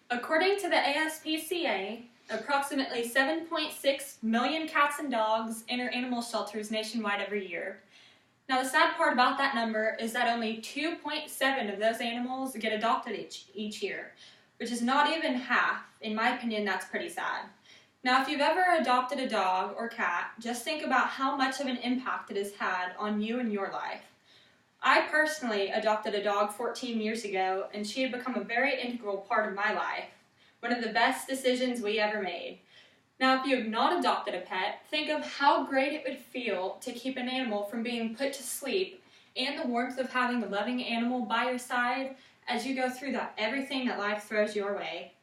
According to the ASPCA, approximately 7.6 million cats and dogs enter animal shelters nationwide every year. Now, the sad part about that number is that only 2.7 of those animals get adopted each year, which is not even half. In my opinion, that's pretty sad. Now, if you've ever adopted a dog or cat, just think about how much of an impact it has had on you and your life. I personally adopted a dog 14 years ago, and she had become a very integral part of my life, one of the best decisions we ever made. Now, if you have not adopted a pet, think of how great it would feel to keep an animal from being put to sleep and the warmth of having a loving animal by your side as you go through everything that life throws your way.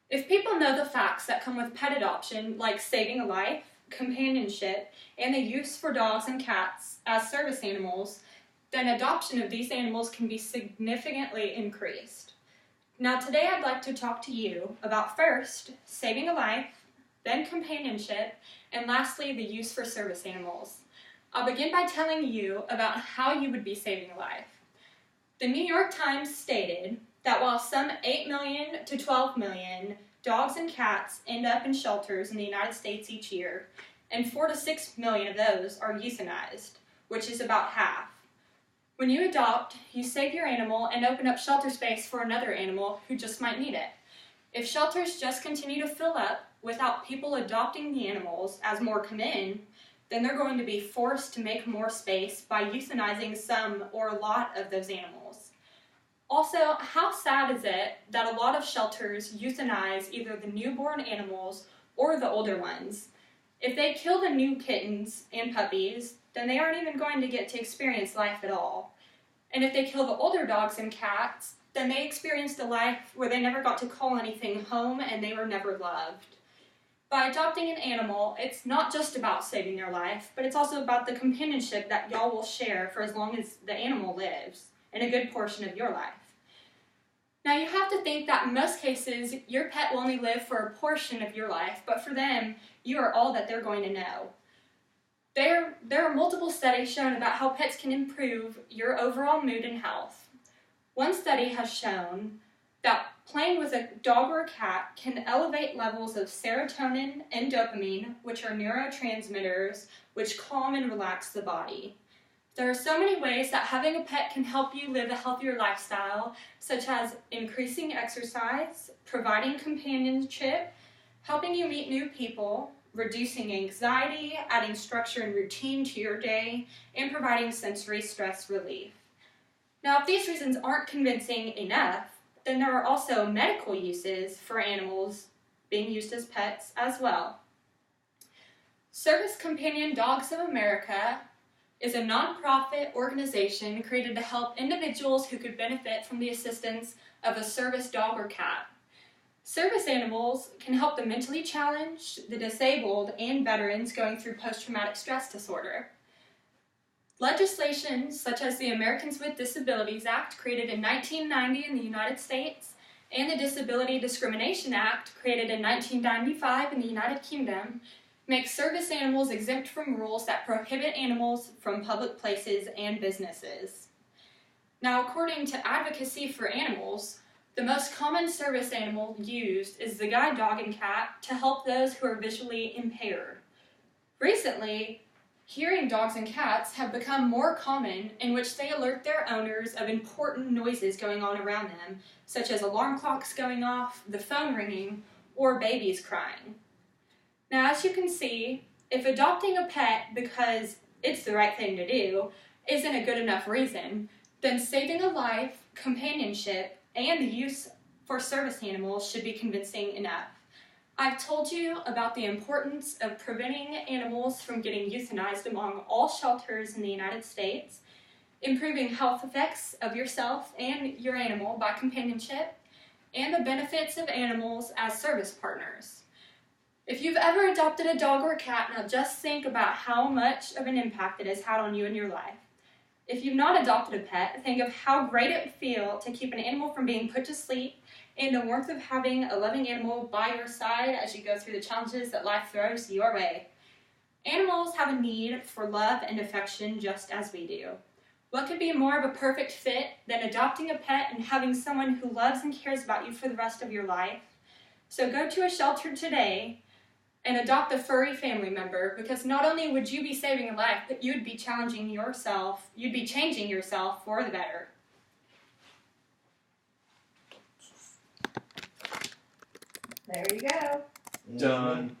If people know the facts that come with pet adoption, like saving a life, companionship, and the use for dogs and cats as service animals, then adoption of these animals can be significantly increased. Now, today I'd like to talk to you about first, saving a life, then companionship, and lastly, the use for service animals. I'll begin by telling you about how you would be saving a life. The New York Times stated that while some 8 million to 12 million dogs and cats end up in shelters in the United States each year, and 4 to 6 million of those are euthanized, which is about half. When you adopt, you save your animal and open up shelter space for another animal who just might need it. If shelters just continue to fill up without people adopting the animals as more come in, then they're going to be forced to make more space by euthanizing some or a lot of those animals. Also, how sad is it that a lot of shelters euthanize either the newborn animals or the older ones? If they kill the new kittens and puppies, then they aren't even going to get to experience life at all. And if they kill the older dogs and cats, then they experienced a life where they never got to call anything home and they were never loved. By adopting an animal, it's not just about saving their life, but it's also about the companionship that y'all will share for as long as the animal lives, and a good portion of your life. Now, you have to think that in most cases, your pet will only live for a portion of your life, but for them, you are all that they're going to know. There are multiple studies shown about how pets can improve your overall mood and health. One study has shown that playing with a dog or a cat can elevate levels of serotonin and dopamine, which are neurotransmitters which calm and relax the body. There are so many ways that having a pet can help you live a healthier lifestyle, such as increasing exercise, providing companionship, helping you meet new people, reducing anxiety, adding structure and routine to your day, and providing sensory stress relief. Now, if these reasons aren't convincing enough, then there are also medical uses for animals being used as pets as well. Service Companion Dogs of America is a nonprofit organization created to help individuals who could benefit from the assistance of a service dog or cat. Service animals can help the mentally challenged, the disabled, and veterans going through post-traumatic stress disorder. Legislation such as the Americans with Disabilities Act, created in 1990 in the United States, and the Disability Discrimination Act, created in 1995 in the United Kingdom, make service animals exempt from rules that prohibit animals from public places and businesses. Now, according to Advocacy for Animals, the most common service animal used is the guide dog and cat to help those who are visually impaired. Recently, hearing dogs and cats have become more common, in which they alert their owners of important noises going on around them, such as alarm clocks going off, the phone ringing, or babies crying. Now, as you can see, if adopting a pet because it's the right thing to do isn't a good enough reason, then saving a life, companionship, and the use for service animals should be convincing enough. I've told you about the importance of preventing animals from getting euthanized among all shelters in the United States, improving health effects of yourself and your animal by companionship, and the benefits of animals as service partners. If you've ever adopted a dog or a cat, now just think about how much of an impact it has had on you and your life. If you've not adopted a pet, think of how great it would feel to keep an animal from being put to sleep and the warmth of having a loving animal by your side as you go through the challenges that life throws your way. Animals have a need for love and affection just as we do. What could be more of a perfect fit than adopting a pet and having someone who loves and cares about you for the rest of your life? So go to a shelter today and adopt a furry family member, because not only would you be saving a life, but you'd be changing yourself for the better. There you go. Done.